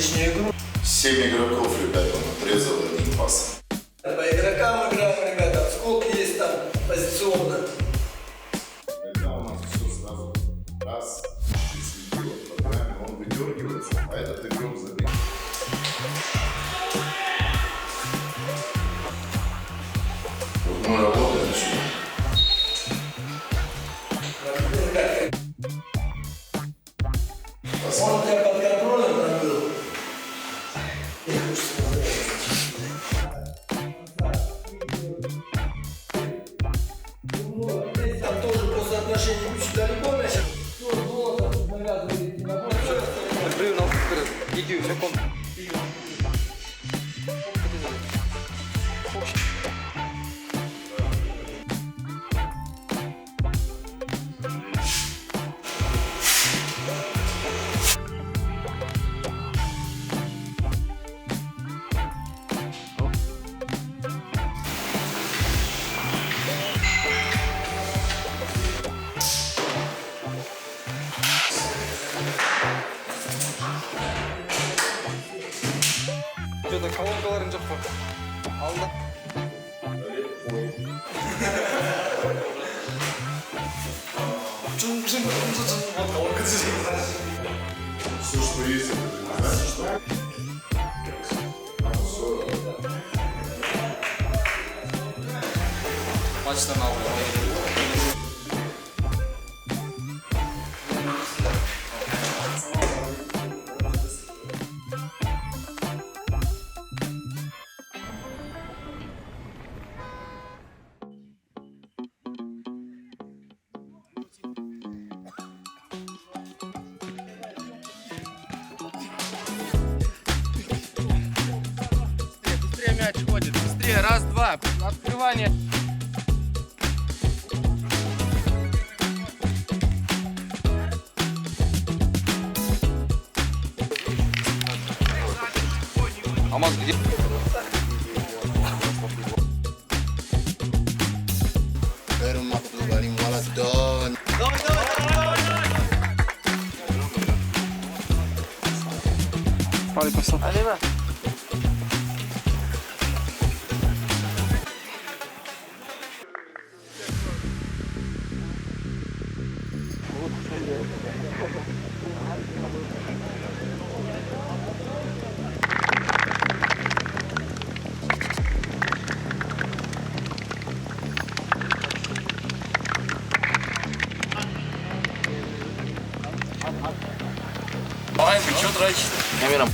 лишнюю игру. 7 игроков, ребята, он отрезал один пас. По игрокам играем, ребята. Сколько есть там позиционно? Когда у нас все сразу раз, следил в программе, он выдергивается, а этот игрок забил. Вот мы работаем еще. Он у тебя под контролем там был? Там тоже по соотношению ключ далеко начал. Все, золото навязывает на Біреуін алып береді. Екеуі секунд. Жода колонкаларың жоқ па? Алда. Все, что есть, это значит, что... Матчтан алды. Быстрее мяч ходит. Быстрее. Раз, два. Открывание. Алмаз, где? Алима. Давай, ты что дрочишь? Камерам.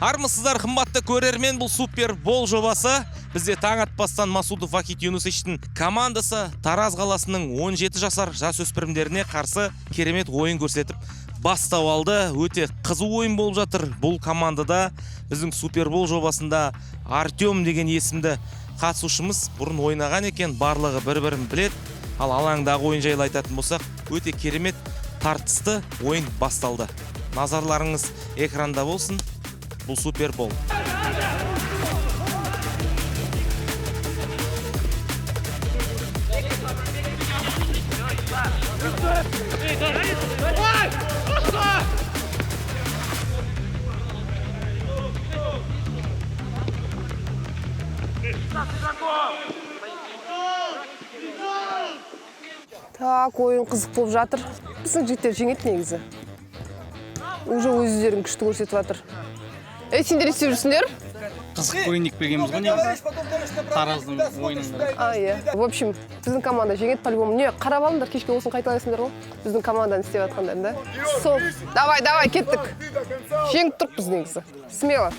Армысыздар, қымбатты көрермен, бұл супер бол жобасы. Бізде таң атпастан Масудов Вахид Юнусовичтің командасы Тараз қаласының 17 жасар жасөспірімдеріне қарсы керемет ойын көрсетіп бастап алды. Өте қызу ойын болып жатыр. Бұл командада біздің супер бол жобасында Артем деген есімді қатысушымыз бұрын ойнаған екен, барлығы бір-бірін білет. Ал алаңдағы ойын жайлы айтатын болсақ, өте керемет тартысты ойын басталды. Назарларыңыз экранда болсын. Бұл супер бол. Так, ойын қызық болып жатыр. Біздің жігіттер жеңеді негізі. Уже өздерін күшті көрсетіп жатыр. Сендер істеп жүрсіңдер? Қызық ойындық бергенбіз ғой негізі. Тараздың ойынында. Иә. В общем, біздің команда жеңеді по-любому. Не, қарап алыңдар, кешке осыны қайталайсыңдар ғой. Біздің команданы істеп жатқандарын, да? Сол. Давай, кеттік. Жеңіп тұрмыз негізі. Смело.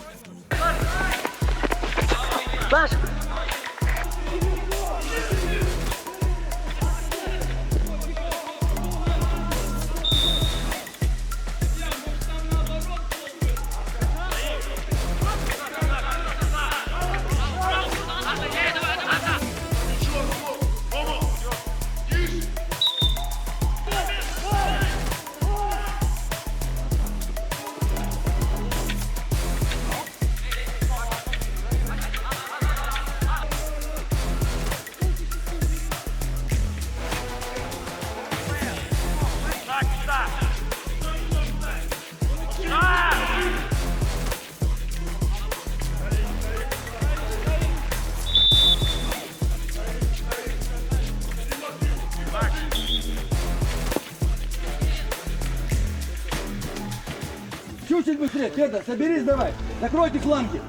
Чуть-чуть быстрее, Федор, соберись давай. Закройте фланги.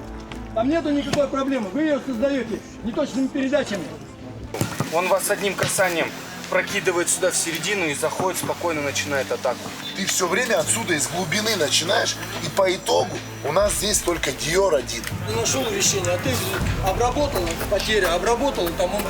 Там нету никакой проблемы. Вы ее создаете неточными передачами. Он вас одним касанием прокидывает сюда в середину и заходит, спокойно начинает атаку. Ты все время отсюда из глубины начинаешь, и по итогу у нас здесь только Диор один. Ты нашел решение, а ты обработал потери, обработал, там он...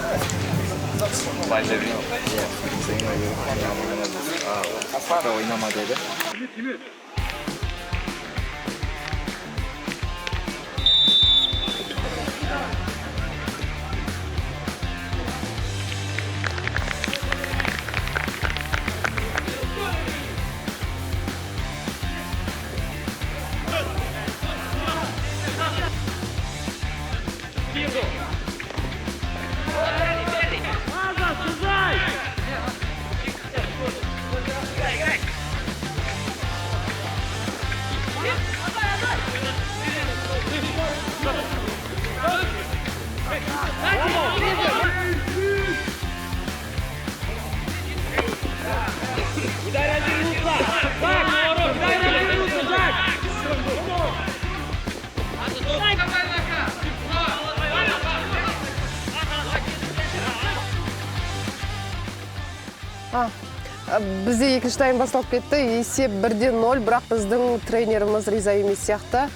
Бізде екінші тайм басталып кетті. Есеп 1-0, бірақ біздің тренеріміз риза емес сияқты.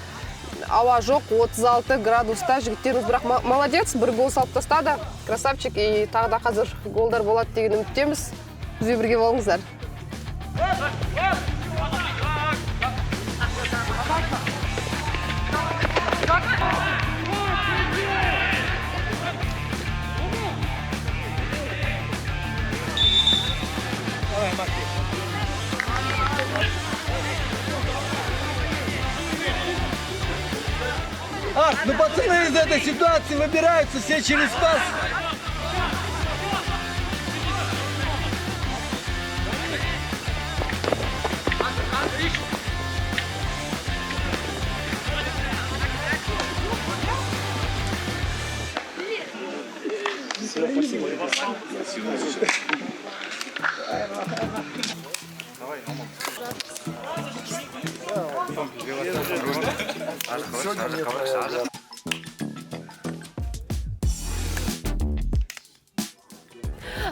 Ауа жоқ, 36 градуста. Жігіттеріміз бірақ молодец, бір гол салып тастады. Красавчик, и тағы да қазір голдар болады деген үміттеміз. Бізбен бірге болыңыздар. Ну пацаны из этой ситуации выбираются все через пас.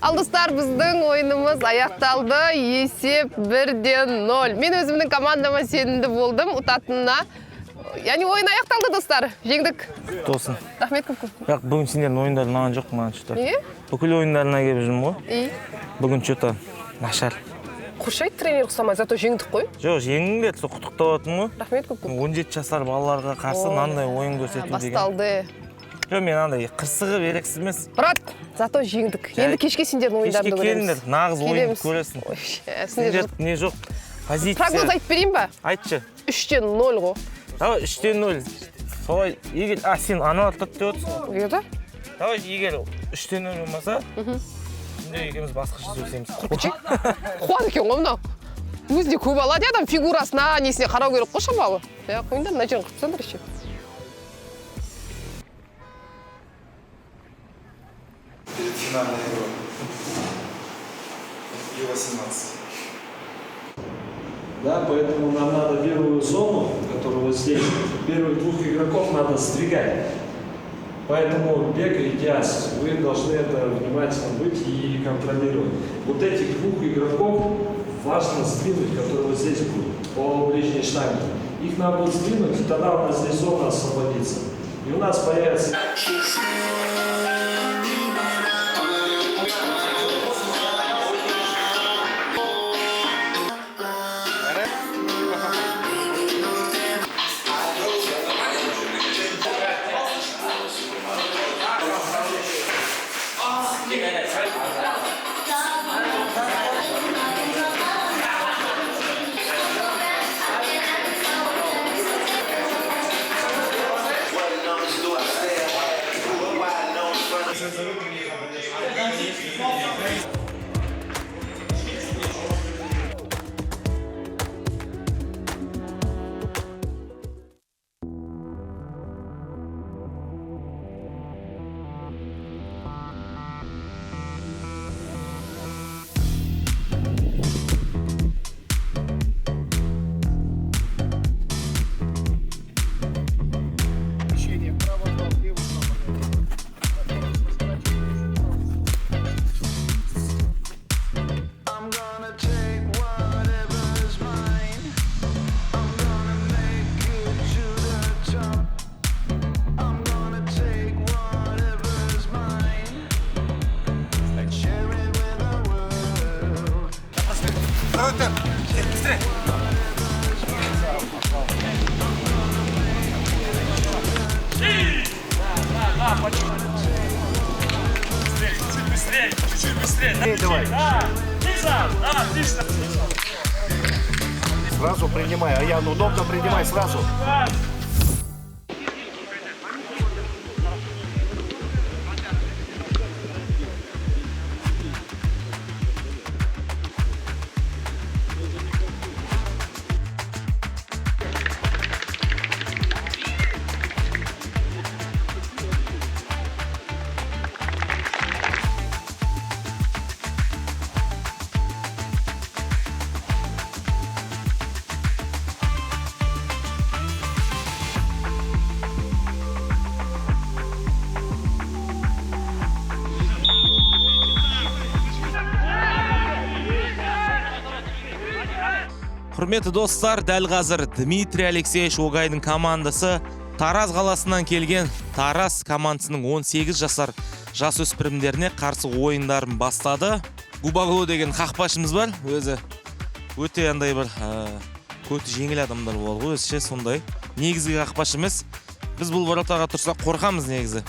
Ал достар, біздің ойынымыз аяқталды. Есеп 1-0. Мен өзімнің командама сенімді болдым ұтатынына. Яғни ойын аяқталды достар. Жеңдік. Тосын. Рахмет көп. Бірақ бүгін сендердің ойындарын маған жоқ, маған что-то. Неге? Бүкіл ойындарына келіп жүрмін ғой. Бүгін что-то нашар. Қошай тренер ұқсамай, зато жеңдік қой. Жоқ, жеңіңдер, құттықтап жатырмын ғой. Рахмет көп. 17 жасар балаларға қарсы мынандай ойын көрсету деген. Басталды. Жоқ, мен андай қырсығы ерексіз емес. Брат, зато жеңдік. Енді кешке сендердің ойындарды Кешке келіңдер, нағыз ойын көресің. Сендер не жоқ. Позиция. Прогноз айтып берейін ба? Айтшы. 3-0 ғой. Давай 3-0. Солай, егер, сен анау аттады деп отырсың. Егер? Давай, егер 3-0 болмаса, сендер екеуміз басқаша сөйлесеміз. Қорқычы? Қуады екен ғой мынау. Өзінде көп алады адам фигурасына, несіне қарау керек қой шамалы. Қойыңдар, мына жерін қырып тастаңдар еще. Финальная игра. Ю-18. Да, поэтому нам надо первую зону, которая вот здесь, первых двух игроков надо сдвигать. Поэтому Бег и Диас, вы должны это внимательно быть и контролировать. Вот этих двух игроков важно сдвинуть, которые вот здесь будут, по ближней штанге. Их надо будет сдвинуть, и тогда у нас здесь зона освободится. И у нас появится... Сразу принимай, Аян, удобно принимай сразу. Құрметті достар, дәл қазір Дмитрий Алексеевич Огайдың командасы Тараз қаласынан келген Тараз командасының 18 жасар жасөспірімдеріне қарсы ойындарын бастады. Губагло деген қақпашымыз бар, өзі өте андай бір көті жеңіл адамдар болды, өзіше сондай. Негізгі қақпашы емес. Біз бұл воротаға тұрсақ қорқамыз негізі.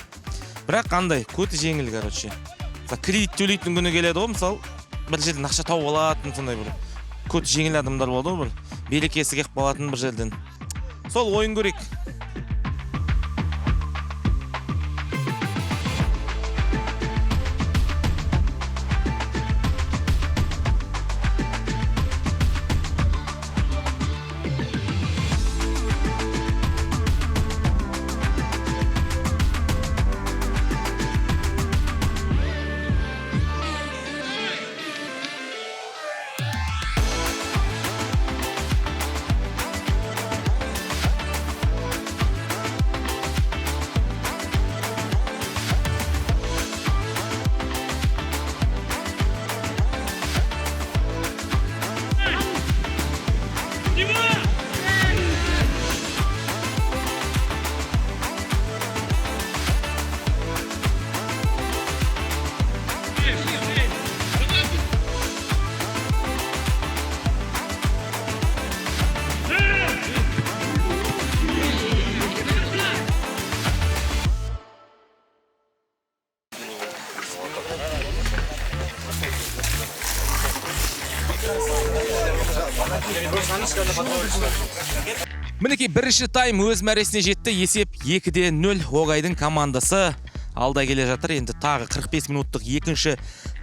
Бірақ қандай, көті жеңіл, короче. Кредит төлейтін күні келеді ғой, мысалы, бір жерден ақша тауып алатын сондай бір көт жеңіл адамдар болды ғой, бір берекесі кеп қалатын бір жерден. Сол ойын көрейік. Мінекей бірінші тайм өз мәресіне жетті. Есеп 2-0 Огайдың командасы алда келе жатыр. Енді тағы 45 минуттық екінші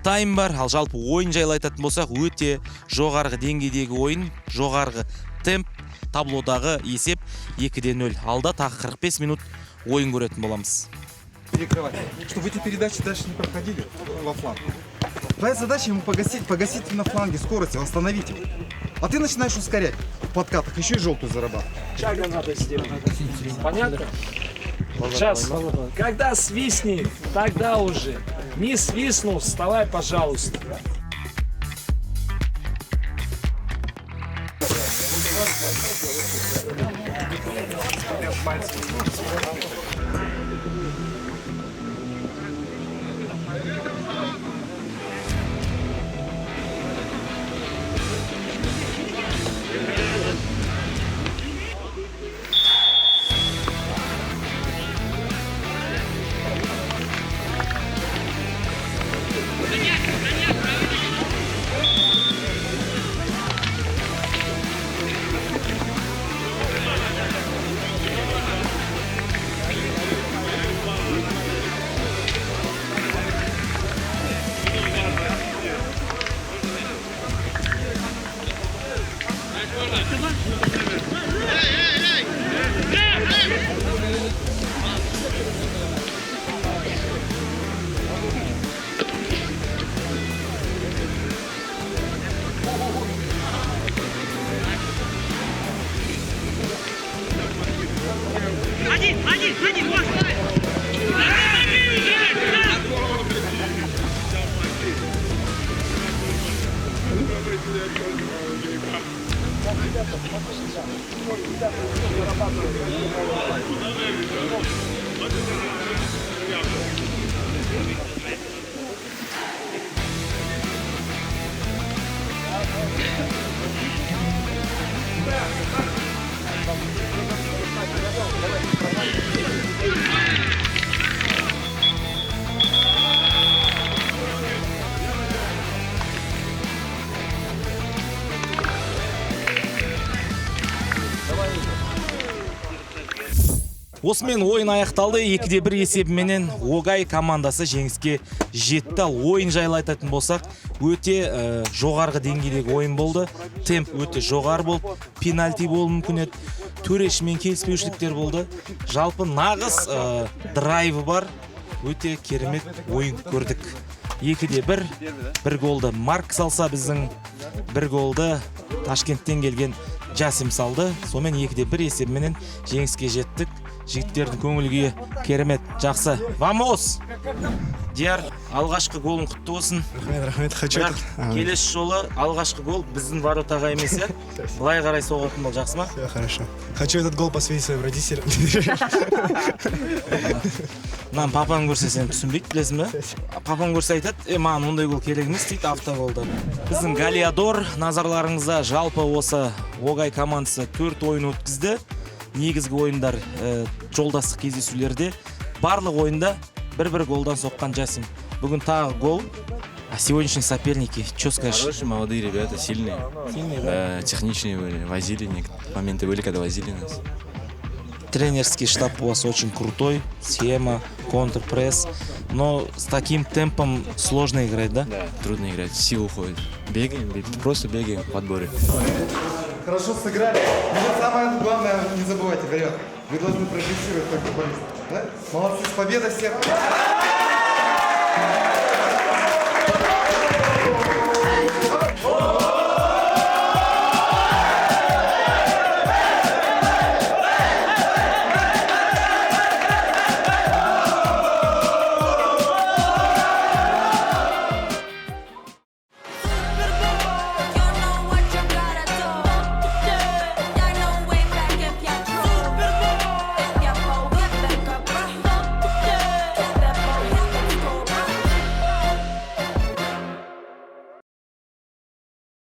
тайм бар. Ал жалпы ойын жайлы айтатын болсақ, өте жоғарғы деңгейдегі ойын, жоғарғы темп, таблодағы есеп 2-0. Алда тағы 45 минут ойын көретін боламыз. Перекрывать, чтобы эти передачи дальше не проходили во фланг. Твоя задача ему погасить на фланге скорость, восстановить его. А ты начинаешь ускорять в подкатах, еще и желтую зарабатывать. Шага надо сделать. Понятно? Сейчас, когда свистнет, тогда уже. Не свистнул, вставай, пожалуйста. Осымен ойын аяқталды. 2-1 есебіменен Огай командасы жеңіске жетті. Ал ойын жайлы айтатын болсақ, өте жоғарғы деңгейдегі ойын болды. Темп өте жоғары болды. Пенальти болуы мүмкін еді. Төрешімен келіспеушіліктер болды. Жалпы нағыз драйвы бар. Өте керемет ойын көрдік. 2-1. Бір голды Марк салса, біздің бір голды Ташкенттен келген Жасим салды. Сонымен 2-1 есебіменен жеңіске жеттік. Жігіттердің көңілге керемет, жақсы. Вамос! Дияр, алғашқы голың құтты болсын. Рахмет, хочу. Келесі жолы алғашқы гол біздің воротаға емес, былай қарай соғатын бол, жақсы ма? Все хорошо. Хочу этот гол посвятить своим родителям. Мынаны папаң көрсе сен түсінбейді, білесің бе? Папаң көрсе айтады, маған ондай гол керек емес дейді, автоголды. Біздің Галиадор назарларыңызда жалпы осы Огай командасы 4 ойын өткізді. Негізгі ойындар жолдастық кездесулерде барлық ойында бір-бір голдан соққан Жасим. Бүгін тағы гол. А сегодняшние соперники, что скажешь? Хорошие, молодые ребята, сильные. Сильные, да? Техничные были, возили, моменты были, когда возили нас. Тренерский штаб у вас очень крутой, схема, контрпресс, но с таким темпом сложно играть, да? Да, трудно играть, сил уходит. Бегаем, просто бегаем в подборе. Хорошо сыграли. Но самое главное, не забывайте, вперед. Вы должны прогрессировать как футболист. Да? Молодцы, с победой всех!